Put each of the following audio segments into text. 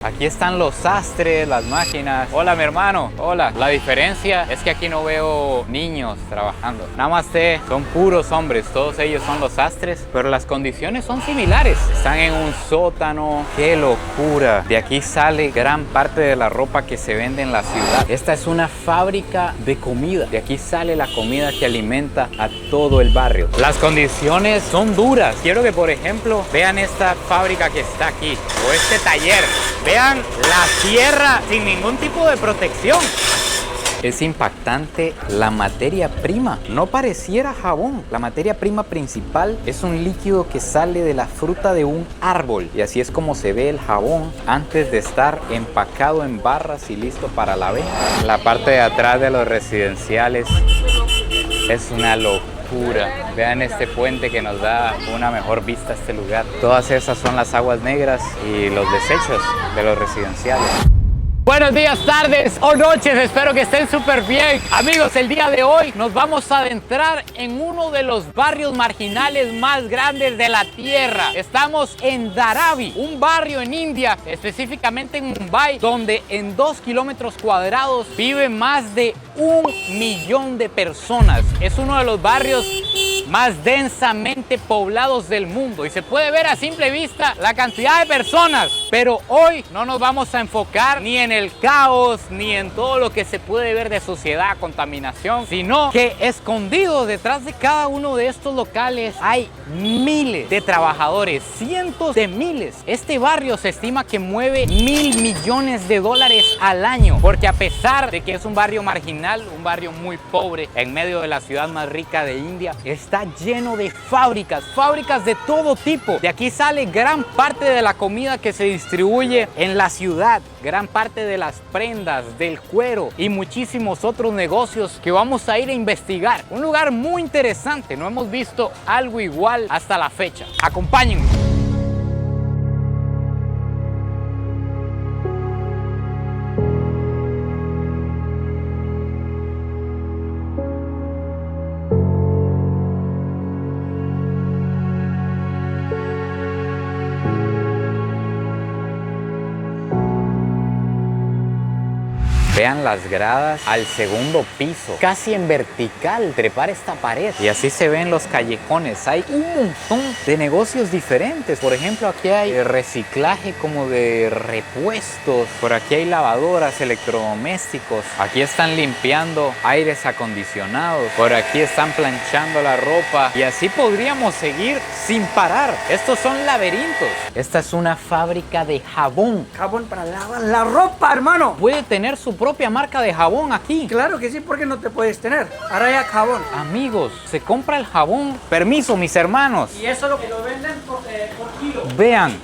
Aquí están los sastres, las máquinas. Hola, mi hermano. Hola. La diferencia es que aquí no veo niños trabajando. Namaste. Son puros hombres. Todos ellos son los sastres. Pero las condiciones son similares. Están en un sótano. ¡Qué locura! De aquí sale gran parte de la ropa que se vende en la ciudad. Esta es una fábrica de comida. De aquí sale la comida que alimenta a todo el barrio. Las condiciones son duras. Quiero que, por ejemplo, vean esta fábrica que está aquí. O este taller. Vean la tierra sin ningún tipo de protección. Es impactante la materia prima. No pareciera jabón. La materia prima principal es un líquido que sale de la fruta de un árbol. Y así es como se ve el jabón antes de estar empacado en barras y listo para la venta. La parte de atrás de los residenciales es una locura. Vean este puente que nos da una mejor vista a este lugar. Todas esas son las aguas negras y los desechos de los residenciales. Buenos días, tardes o noches, espero que estén súper bien. Amigos, el día de hoy nos vamos a adentrar en uno de los barrios marginales más grandes de la tierra. Estamos en Dharavi, un barrio en India, específicamente en Mumbai, donde en 2 kilómetros cuadrados viven más de 1 millón de personas. Es uno de los barrios más densamente poblados del mundo y se puede ver a simple vista la cantidad de personas. Pero hoy no nos vamos a enfocar ni en el caos ni en todo lo que se puede ver de suciedad, contaminación, sino que escondidos detrás de cada uno de estos locales hay miles de trabajadores, cientos de miles. Este barrio se estima que mueve $1.000 millones al año, porque a pesar de que es un barrio marginal, un barrio muy pobre en medio de la ciudad más rica de India, está lleno de fábricas de todo tipo. De aquí sale gran parte de la comida que se distribuye en la ciudad, gran parte de las prendas, del cuero y muchísimos otros negocios que vamos a ir a investigar. Un lugar muy interesante, no hemos visto algo igual hasta la fecha. Acompáñenme. Vean las gradas al segundo piso, casi en vertical, trepar esta pared. Y así se ven los callejones. Hay un montón de negocios diferentes. Por ejemplo, aquí hay reciclaje como de repuestos. Por aquí hay lavadoras, electrodomésticos. Aquí están limpiando aires acondicionados. Por aquí están planchando la ropa. Y así podríamos seguir sin parar. Estos son laberintos. Esta es una fábrica de jabón. Jabón para lavar la ropa, hermano. Puede tener su propia marca de jabón aquí. Claro que sí, porque no te puedes tener. Ahora ya jabón. Amigos, se compra el jabón. Permiso, mis hermanos. Y eso lo venden por kilo.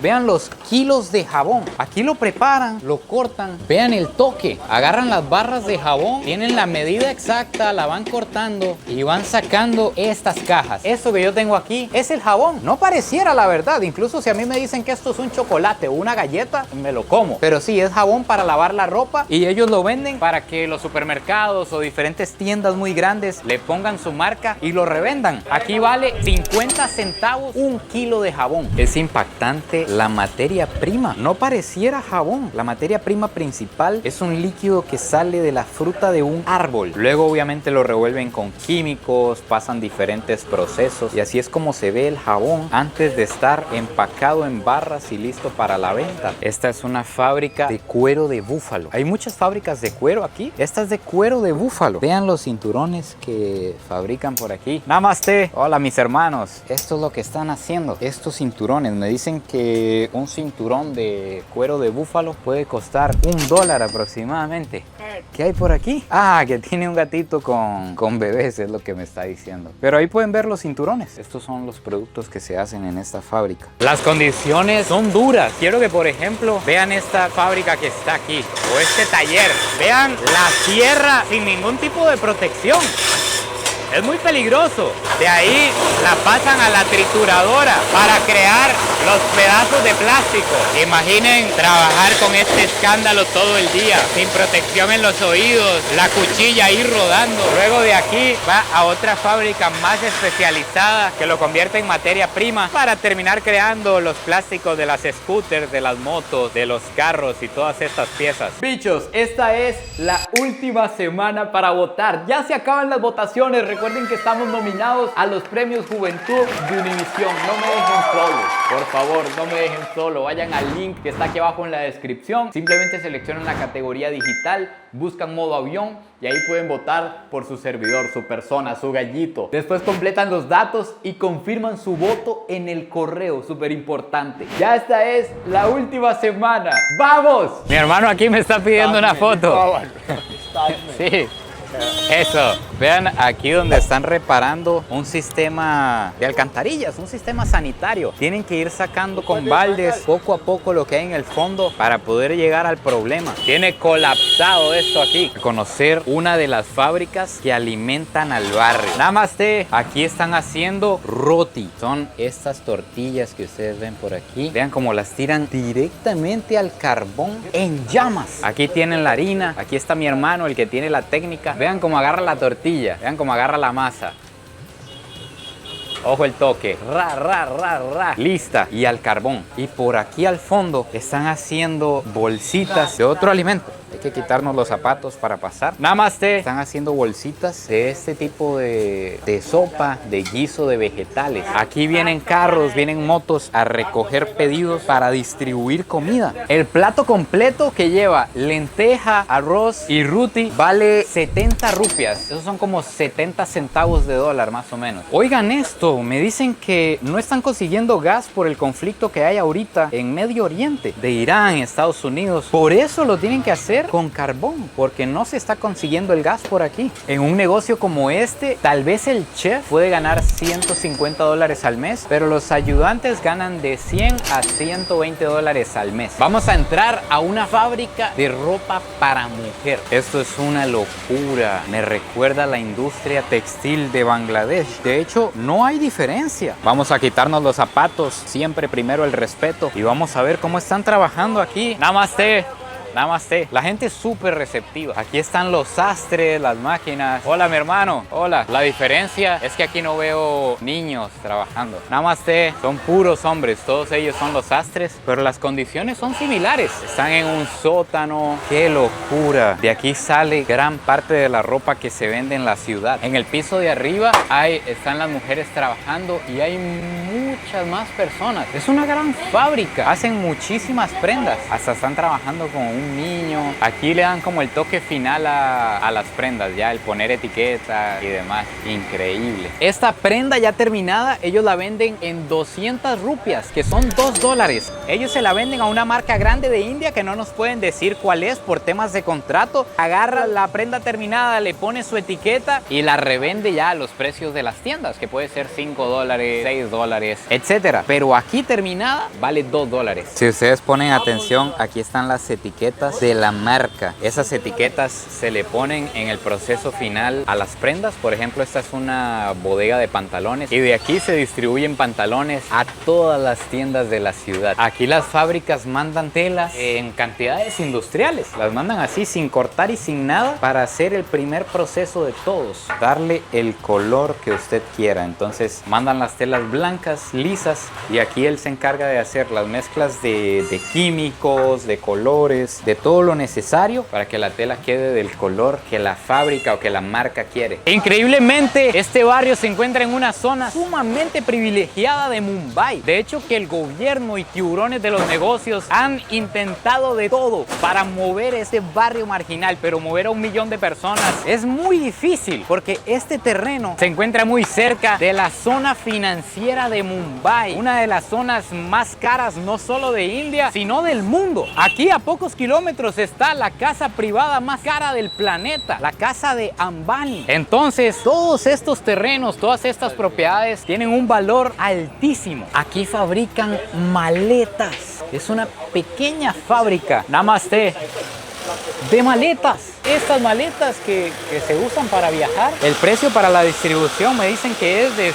Vean los kilos de jabón. Aquí lo preparan, lo cortan. Vean el toque. Agarran las barras de jabón, tienen la medida exacta, la van cortando y van sacando estas cajas. Esto que yo tengo aquí es el jabón. No pareciera, la verdad. Incluso si a mí me dicen que esto es un chocolate o una galleta, me lo como. Pero sí, es jabón para lavar la ropa y ellos lo venden para que los supermercados o diferentes tiendas muy grandes le pongan su marca y lo revendan. Aquí vale 50 centavos 1 kilo de jabón. Es impactante la materia prima. No pareciera jabón. La materia prima principal es un líquido que sale de la fruta de un árbol. Luego obviamente lo revuelven con químicos, pasan diferentes procesos y así es como se ve el jabón antes de estar empacado en barras y listo para la venta. Esta es una fábrica de cuero de búfalo. Hay muchas fábricas de cuero aquí. Esta es de cuero de búfalo. Vean los cinturones que fabrican por aquí. Namaste. Hola, mis hermanos. Esto es lo que están haciendo. Estos cinturones. Me dicen que un cinturón de cuero de búfalo puede costar $1 aproximadamente. ¿Qué hay por aquí? Ah, que tiene un gatito con bebés, es lo que me está diciendo. Pero ahí pueden ver los cinturones. Estos son los productos que se hacen en esta fábrica. Las condiciones son duras. Quiero que, por ejemplo, vean esta fábrica que está aquí. O este taller. Vean la tierra sin ningún tipo de protección. Es muy peligroso. De ahí la pasan a la trituradora para crear los pedazos de plástico. Imaginen trabajar con este escándalo todo el día, sin protección en los oídos, la cuchilla ahí rodando. Luego de aquí va a otra fábrica más especializada que lo convierte en materia prima para terminar creando los plásticos de las scooters, de las motos, de los carros y todas estas piezas. Bichos, esta es la última semana para votar. Ya se acaban las votaciones. Recuerden que estamos nominados a los premios Juventud de Univisión. No me dejen solo, por favor, no me dejen solo. Vayan al link que está aquí abajo en la descripción. Simplemente seleccionan la categoría digital, buscan modo avión y ahí pueden votar por su servidor, su persona, su gallito. Después completan los datos y confirman su voto en el correo, súper importante. Ya esta es la última semana. ¡Vamos! Mi hermano aquí me está pidiendo una foto. Sí. Eso, vean aquí donde están reparando un sistema de alcantarillas, un sistema sanitario. Tienen que ir sacando con baldes poco a poco lo que hay en el fondo para poder llegar al problema. Tiene colapsado esto aquí. Conocer una de las fábricas que alimentan al barrio. Namaste, aquí están haciendo roti. Son estas tortillas que ustedes ven por aquí. Vean cómo las tiran directamente al carbón en llamas. Aquí tienen la harina, aquí está mi hermano, el que tiene la técnica. Vean cómo agarra la tortilla, vean cómo agarra la masa. Ojo el toque, ra, ra, ra, ra. Lista y al carbón. Y por aquí al fondo están haciendo bolsitas de otro alimento. Hay que quitarnos los zapatos para pasar. Namaste. Están haciendo bolsitas de este tipo de sopa, de guiso de vegetales. Aquí vienen carros, vienen motos a recoger pedidos para distribuir comida. El plato completo que lleva lenteja, arroz y ruti vale 70 rupias. Esos son como 70 centavos de dólar más o menos. Oigan esto, me dicen que no están consiguiendo gas por el conflicto que hay ahorita en Medio Oriente, de Irán, Estados Unidos. Por eso lo tienen que hacer con carbón, porque no se está consiguiendo el gas por aquí. En un negocio como este, tal vez el chef puede ganar 150 dólares al mes, pero los ayudantes ganan de 100 a 120 dólares al mes. Vamos a entrar a una fábrica de ropa para mujer. Esto es una locura. Me recuerda a la industria textil de Bangladesh. De hecho, no hay diferencia. Vamos a quitarnos los zapatos, siempre primero el respeto, y vamos a ver cómo están trabajando aquí. Namaste. Namaste. La gente es súper receptiva. Aquí están los sastres, las máquinas. Hola, mi hermano. Hola. La diferencia es que aquí no veo niños trabajando. Namaste. Son puros hombres. Todos ellos son los sastres, pero las condiciones son similares. Están en un sótano. ¡Qué locura! De aquí sale gran parte de la ropa que se vende en la ciudad. En el piso de arriba están las mujeres trabajando y hay muchas más personas. Es una gran fábrica. Hacen muchísimas prendas. Hasta están trabajando con un niño. Aquí le dan como el toque final a las prendas, ya el poner etiqueta y demás. Increíble. Esta prenda ya terminada, ellos la venden en 200 rupias, que son 2 dólares. Ellos se la venden a una marca grande de India que no nos pueden decir cuál es por temas de contrato. Agarra la prenda terminada, le pone su etiqueta y la revende ya a los precios de las tiendas, que puede ser 5 dólares, 6 dólares, etcétera. Pero aquí terminada vale 2 dólares. Si ustedes ponen atención, aquí están las etiquetas de la marca. Esas etiquetas se le ponen en el proceso final a las prendas. Por ejemplo, esta es una bodega de pantalones y de aquí se distribuyen pantalones a todas las tiendas de la ciudad. Aquí las fábricas mandan telas en cantidades industriales. Las mandan así sin cortar y sin nada para hacer el primer proceso de todos. Darle el color que usted quiera. Entonces mandan las telas blancas, lisas, y aquí él se encarga de hacer las mezclas de químicos, de colores, de todo lo necesario para que la tela quede del color que la fábrica o que la marca quiere. Increíblemente, este barrio se encuentra en una zona sumamente privilegiada de Mumbai. De hecho, que el gobierno y tiburones de los negocios han intentado de todo para mover este barrio marginal, pero mover a 1 millón de personas es muy difícil porque este terreno se encuentra muy cerca de la zona financiera de Mumbai, una de las zonas más caras no solo de India, sino del mundo. Aquí a pocos kilómetros está la casa privada más cara del planeta, la casa de Ambani. Entonces, todos estos terrenos, todas estas propiedades tienen un valor altísimo. Aquí fabrican maletas. Es una pequeña fábrica, namaste, de maletas. Estas maletas que se usan para viajar, el precio para la distribución me dicen que es de $6.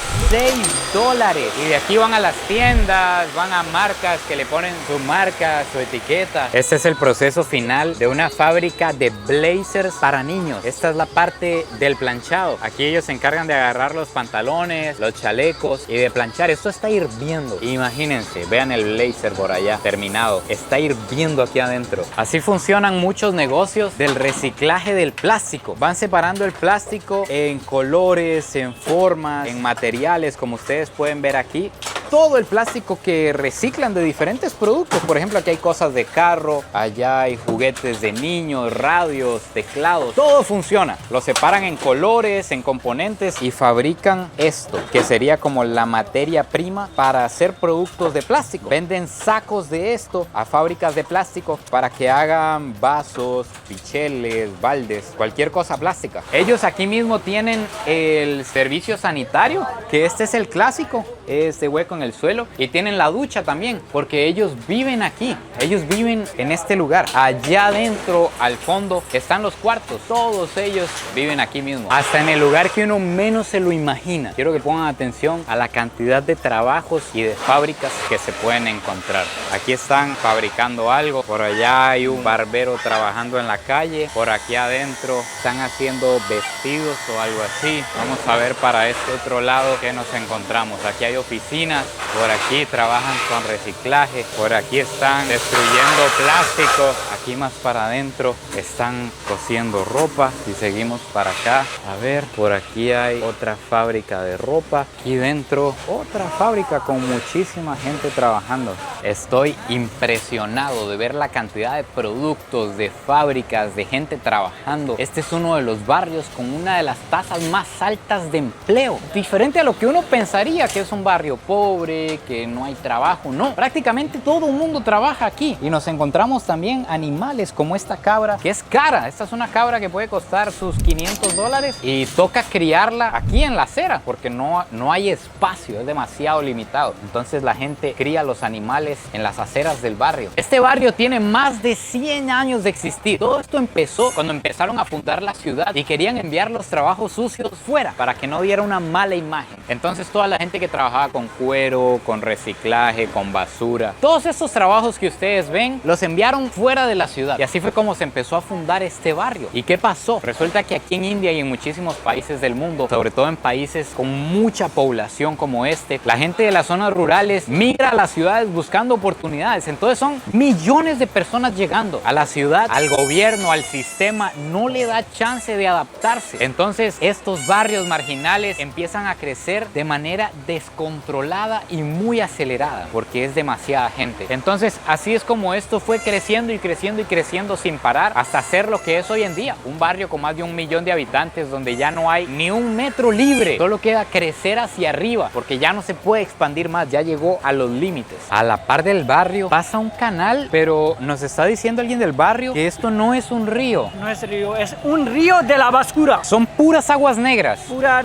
Y de aquí van a las tiendas, van a marcas que le ponen su marca, su etiqueta. Este es el proceso final de una fábrica de blazers para niños. Esta es la parte del planchado. Aquí ellos se encargan de agarrar los pantalones, los chalecos y de planchar. Esto está hirviendo. Imagínense, vean el blazer por allá terminado. Está hirviendo aquí adentro. Así funcionan muchos negocios del reciclaje del plástico. Van separando el plástico en colores, en formas, en materiales, como ustedes pueden ver aquí. Todo el plástico que reciclan de diferentes productos. Por ejemplo, aquí hay cosas de carro, allá hay juguetes de niños, radios, teclados. Todo funciona. Lo separan en colores, en componentes y fabrican esto, que sería como la materia prima para hacer productos de plástico. Venden sacos de esto a fábricas de plástico para que hagan vasos, picheles, baldes, cualquier cosa plástica. Ellos aquí mismo tienen el servicio sanitario, que este es el clásico, este hueco en el suelo, y tienen la ducha también, porque ellos viven aquí, ellos viven en este lugar. Allá adentro, al fondo, están los cuartos, todos ellos viven aquí mismo, hasta en el lugar que uno menos se lo imagina. Quiero que pongan atención a la cantidad de trabajos y de fábricas que se pueden encontrar. Aquí están fabricando algo, por allá hay un barbero trabajando en la calle, por aquí adentro están haciendo vestidos o algo así. Vamos a ver para este otro lado que nos encontramos. Aquí hay oficinas, por aquí trabajan con reciclaje, por aquí están destruyendo plástico, aquí más para adentro están cosiendo ropa. Si seguimos para acá, a ver, por aquí hay otra fábrica de ropa, aquí dentro otra fábrica con muchísima gente trabajando. Estoy impresionado de ver la cantidad de productos, de fábricas, de gente trabajando. Este es uno de los barrios con una de las tasas más altas de empleo, diferente a lo que uno pensaría que es un barrio pobre, que no hay trabajo. No, prácticamente todo el mundo trabaja aquí. Y nos encontramos también animales como esta cabra, que es cara. Esta es una cabra que puede costar sus $500 y toca criarla aquí en la acera porque no hay espacio, es demasiado limitado. Entonces la gente cría los animales en las aceras del barrio. Este barrio tiene más de 100 años de existir. Todo esto empezó cuando empezaron a fundar la ciudad y querían enviar los trabajos sucios fuera para que no diera una mala imagen. Entonces toda la gente que trabajaba con cuero, con reciclaje, con basura, todos estos trabajos que ustedes ven los enviaron fuera de la ciudad, y así fue como se empezó a fundar este barrio. ¿Y qué pasó? Resulta que aquí en India y en muchísimos países del mundo, sobre todo en países con mucha población como este, la gente de las zonas rurales migra a las ciudades buscando oportunidades. Entonces son millones de personas llegando a la ciudad. Al gobierno, al sistema no le da chance de adaptarse. Entonces estos barrios marginales empiezan a crecer de manera descontrolada y muy acelerada porque es demasiada gente. Entonces así es como esto fue creciendo y creciendo y creciendo sin parar hasta ser lo que es hoy en día, un barrio con más de 1 millón de habitantes donde ya no hay ni un metro libre. Solo queda crecer hacia arriba porque ya no se puede expandir más, ya llegó a los límites. A la par del barrio pasa un canal, pero nos está diciendo alguien del barrio que esto no es un río. No es río, es un río de la basura. Son puras aguas negras. Pura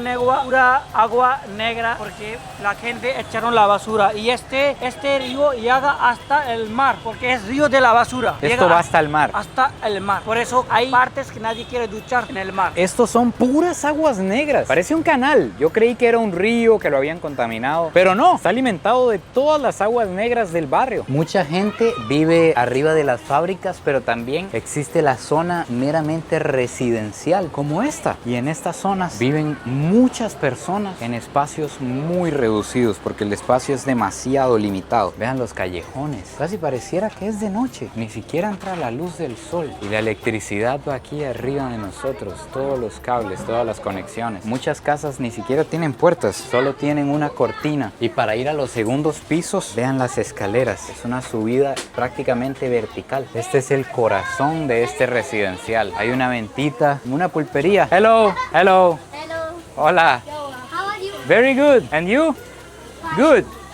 agua negra porque la gente echaron la basura. Y este río llega hasta el mar porque es río de la basura. Esto va hasta el mar. Hasta el mar. Por eso hay partes que nadie quiere duchar en el mar. Estos son puras aguas negras. Parece un canal. Yo creí que era un río que lo habían contaminado, pero no, está alimentado de todas las aguas negras del barrio. Mucha gente vive arriba de las fábricas, pero también existe la zona meramente residencial como esta. Y en estas zonas viven muchas personas en espacios muy reducidos porque el espacio es demasiado limitado. Vean los callejones. Casi pareciera que es de noche. Ni siquiera entra la luz del sol. Y la electricidad va aquí arriba de nosotros. Todos los cables, todas las conexiones. Muchas casas ni siquiera tienen puertas. Solo tienen una cortina. Y para ir a los segundos pisos, vean las escaleras. Es una subida prácticamente vertical. Este es el corazón de este residencial. Hay una ventita, una pulpería. Hello, hello. Hello. Hola. Yo, how are you? Very good. And you? Good.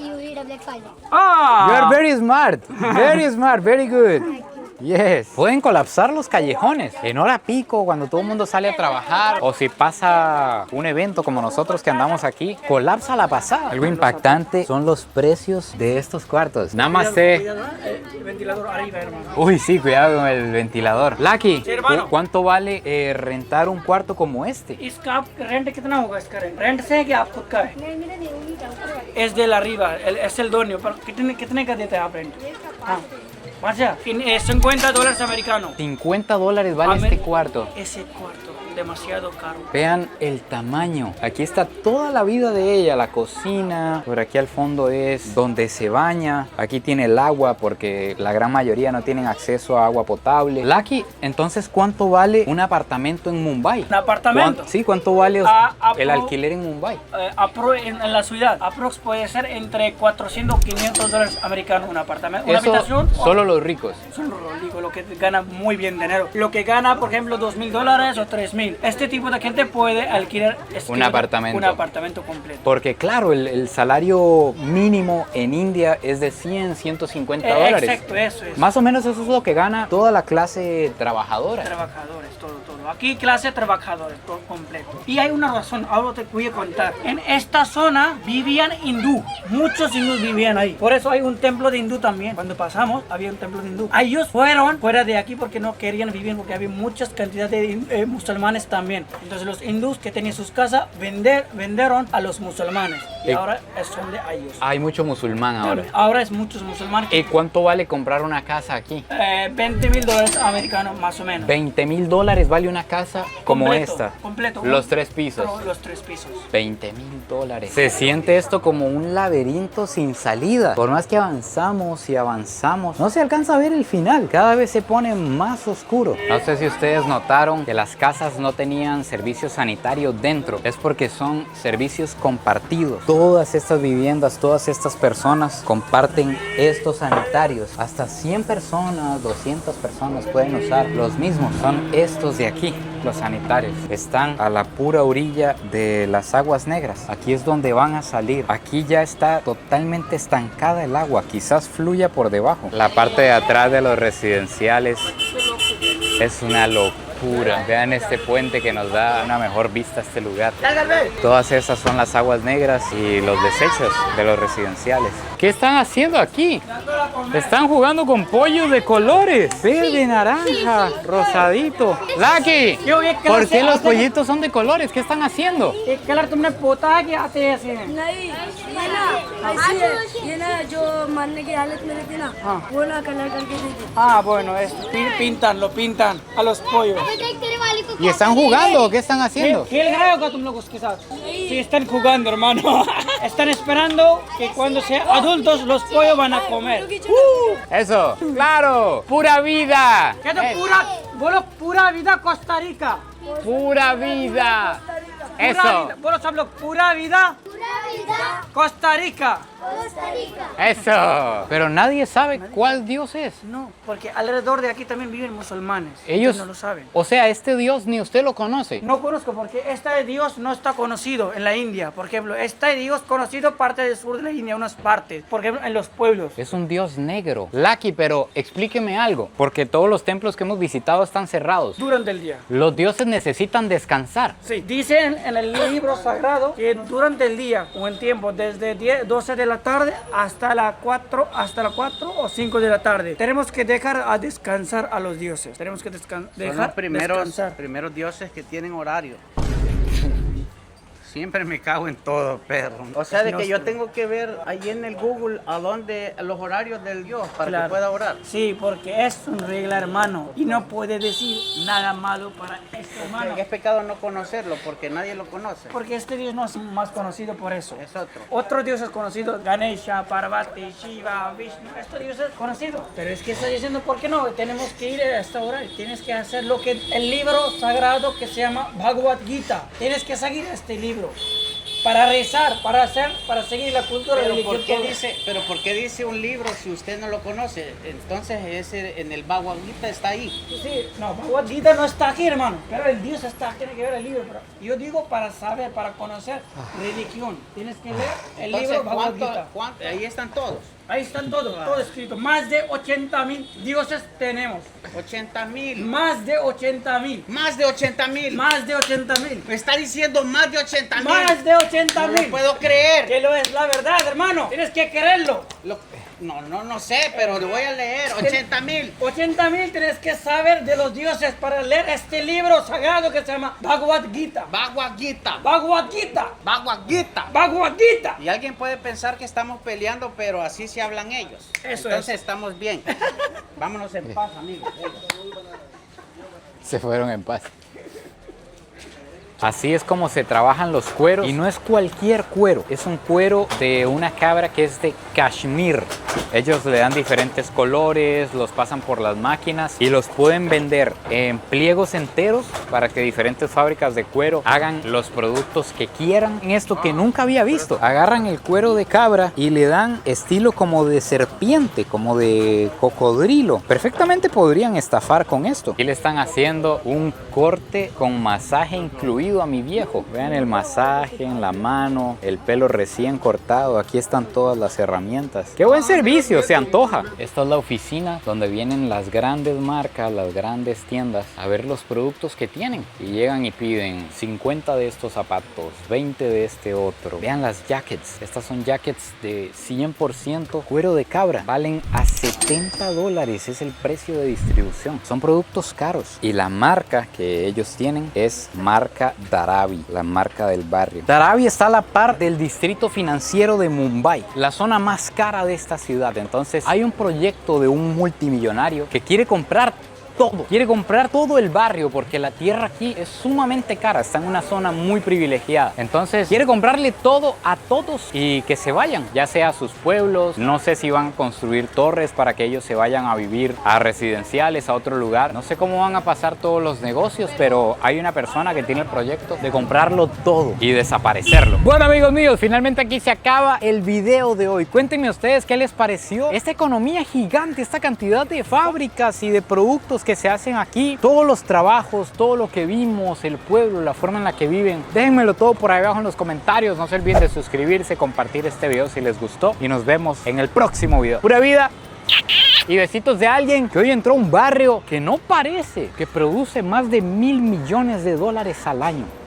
see you read a Black Friday. You are Ah, very smart, very good. Yes. Pueden colapsar los callejones en hora pico cuando todo el mundo sale a trabajar o si pasa un evento como nosotros que andamos aquí, colapsa la pasada. Algo impactante son los precios de estos cuartos. Namaste. cuidado, el ventilador arriba, hermano. Uy, sí, cuidado con el ventilador. Lucky, Sí, hermano. ¿cuánto vale rentar un cuarto como este? इसका आप रेंट कितना होगा इसका रेंट से है कि आप खुद का है es del arriba es el dueño pero कितने का देते हैं आप रेंट हाँ अच्छा $50 americanos 50 dólares vale este cuarto. ese cuarto demasiado caro. Vean el tamaño. Aquí está toda la vida de ella, la cocina. Por aquí al fondo es donde se baña. Aquí tiene el agua porque la gran mayoría no tienen acceso a agua potable. Lucky, entonces, ¿cuánto vale un apartamento en Mumbai? ¿Un apartamento? Sí, ¿cuánto vale el Apro- alquiler en Mumbai? En la ciudad aprox puede ser entre 400 y $500 americanos un apartamento. Una Eso habitación. solo los ricos. Son digo, lo que gana muy bien dinero. Lo que gana, por ejemplo, $2,000 o $3,000. Este tipo de gente puede alquilar Un apartamento. Un apartamento completo. Porque claro, el salario mínimo en India es de 100, 150 dólares. Exacto, eso es. Más o menos eso es lo que gana toda la clase trabajadora. Trabajadores, todo. Aquí clase trabajadores, todo completo. Y hay una razón, ahora te voy a contar. En esta zona vivían hindú. Muchos hindús vivían ahí. Por eso hay un templo de hindú también. Cuando pasamos, había un templo de hindú. Ellos fueron fuera de aquí porque no querían vivir, porque había muchas cantidades de musulmanes también. Entonces los hindús que tenían sus casas vendieron a los musulmanes. Y ahora son de ellos. Hay mucho musulmán ahora. Ahora es muchos musulmanes. ¿Y cuánto vale comprar una casa aquí? $20,000 americanos más o menos. 20,000 dólares vale una casa como Completo, esta. completo. Los 3 pisos. No, los 3 pisos. 20,000 dólares. Se siente esto como un laberinto sin salida. Por más que avanzamos y avanzamos, no se alcanza a ver el final. Cada vez se pone más oscuro. No sé si ustedes notaron que las casas no tenían servicios sanitarios dentro. Es porque son servicios compartidos. Todas estas viviendas, todas estas personas comparten estos sanitarios. Hasta 100 personas, 200 personas pueden usar los mismos. Son estos de aquí, los sanitarios. Están a la pura orilla de las aguas negras. Aquí es donde van a salir. Aquí ya está totalmente estancada el agua. Quizás fluya por debajo. La parte de atrás de los residenciales es una locura. locura. Vean este puente que nos da una mejor vista a este lugar. Todas esas son las aguas negras y los desechos de los residenciales. ¿Qué están haciendo aquí? Están jugando con pollos de colores. Verde, naranja, rosadito. Lucky, ¿por qué los pollitos son de colores? ¿Qué están haciendo? एक कलर तुमने पोता है कि आते हैं ऐसे हैं? नहीं ये ना ऐसी है ये ना जो मरने की हालत में रहती ना वो ना कलर करके देती Ah, bueno, lo pintan a los pollos. ¿Y están jugando o qué están haciendo? खेल रहे होगा तुम लोग उसके साथ? Sí, están jugando, hermano. Están esperando que cuando sean adultos los pollos van a comer. Eso, claro, pura vida. क्या तो बोलो पूरा vida Costa Rica. Pura vida. Eso, बोलो सब लोग पूरा vida Costa Rica. eso. Pero nadie sabe cuál Dios es. No, porque alrededor de aquí también viven musulmanes. Ellos no lo saben. O sea, este Dios ni usted lo conoce. No conozco porque este Dios no está conocido en la India. Por ejemplo, este Dios conocido parte del sur de la India, unas partes. Por ejemplo, en los pueblos. Es un Dios negro. Lucky, pero explíqueme algo. Porque todos los templos que hemos visitado están cerrados. Durante el día. Los dioses necesitan descansar. Sí, dicen en el libro sagrado que durante el día o en tiempo desde 12 de la tarde hasta las 4 o 5 de la tarde tenemos que dejar a descansar a los dioses. Tenemos que Son dejar los descansar. primeros dioses que tienen horario. Siempre me cago en todo, perro. O sea, de que yo tengo que ver ahí en el Google a dónde los horarios del Dios para Claro. que pueda orar. Sí, porque es un regla, hermano, y no puede decir nada malo para este hermano. Es pecado no conocerlo porque nadie lo conoce. Porque este Dios no es más conocido por eso. Es otro. Otro Dios es conocido, Ganesha, Parvati, Shiva, Vishnu. Este Dios es conocido. Pero es que está diciendo, ¿por qué no? Tenemos que ir a esta hora. Tienes que hacer lo que el libro sagrado que se llama Bhagavad Gita. Tienes que seguir este libro. Para rezar, para seguir la cultura Pero religiosa. ¿por qué dice un libro si usted no lo conoce? Entonces ese en el Bhagavad Gita está ahí. Sí, no, Bhagavad Gita no está aquí, hermano. Pero el Dios está aquí, tiene que ver el libro. Pero yo digo para saber, para conocer religión. Tienes que leer el Entonces, libro Bhagavad Gita. Ahí están todos. Ahí están todos, todo escrito. Más de 80,000 dioses tenemos. 80,000. Más de 80,000. Más de 80,000. Más de 80,000. Me está diciendo más de 80,000. Más de No 80,000. lo puedo creer. Que lo es la verdad, hermano. Tienes que creerlo. No sé, pero lo voy a leer. 80,000. 80,000 tienes que saber de los dioses para leer este libro sagrado que se llama Bhagavad Gita. Bhagavad Gita. Bhagavad Gita. Bhagavad Gita. Bhagavad Gita. Y alguien puede pensar que estamos peleando, pero así se hablan ellos. Eso Entonces estamos bien. Vámonos en paz, amigos. Se fueron en paz. Así es como se trabajan los cueros, y no es cualquier cuero, es un cuero de una cabra que es de Kashmir. Ellos le dan diferentes colores, los pasan por las máquinas y los pueden vender en pliegos enteros para que diferentes fábricas de cuero hagan los productos que quieran. En esto que nunca había visto, agarran el cuero de cabra y le dan estilo como de serpiente, como de cocodrilo. Perfectamente podrían estafar con esto. Y le están haciendo un corte con masaje incluido a mi viejo. Vean el masaje en la mano, el pelo recién cortado. Aquí están todas las herramientas. ¡Qué buen servicio! Se antoja. Esta es la oficina donde vienen las grandes marcas, las grandes tiendas a ver los productos que tienen. Y llegan y piden 50 de estos zapatos, 20 de este otro. Vean las jackets. Estas son jackets de 100% cuero de cabra. Valen a $70. Es el precio de distribución. Son productos caros. Y la marca que ellos tienen es marca Dharavi, la marca del barrio. Dharavi está a la par del distrito financiero de Mumbai, la zona más cara de esta ciudad. Entonces hay un proyecto de un multimillonario que quiere comprar todo. Quiere comprar todo el barrio porque la tierra aquí es sumamente cara. Está en una zona muy privilegiada. Entonces quiere comprarle todo a todos y que se vayan, ya sea a sus pueblos. No sé si van a construir torres para que ellos se vayan a vivir a residenciales, a otro lugar. No sé cómo van a pasar todos los negocios, pero hay una persona que tiene el proyecto de comprarlo todo y desaparecerlo. Bueno, amigos míos, finalmente aquí se acaba el video de hoy. Cuéntenme ustedes qué les pareció esta economía gigante, esta cantidad de fábricas y de productos que se hacen aquí, todos los trabajos, todo lo que vimos, el pueblo, la forma en la que viven. Déjenmelo todo por ahí abajo en los comentarios. No se olviden de suscribirse, compartir este video si les gustó y nos vemos en el próximo video. ¡Pura vida! Y besitos de alguien que hoy entró a un barrio que no parece, que produce más de $1.000 millones al año.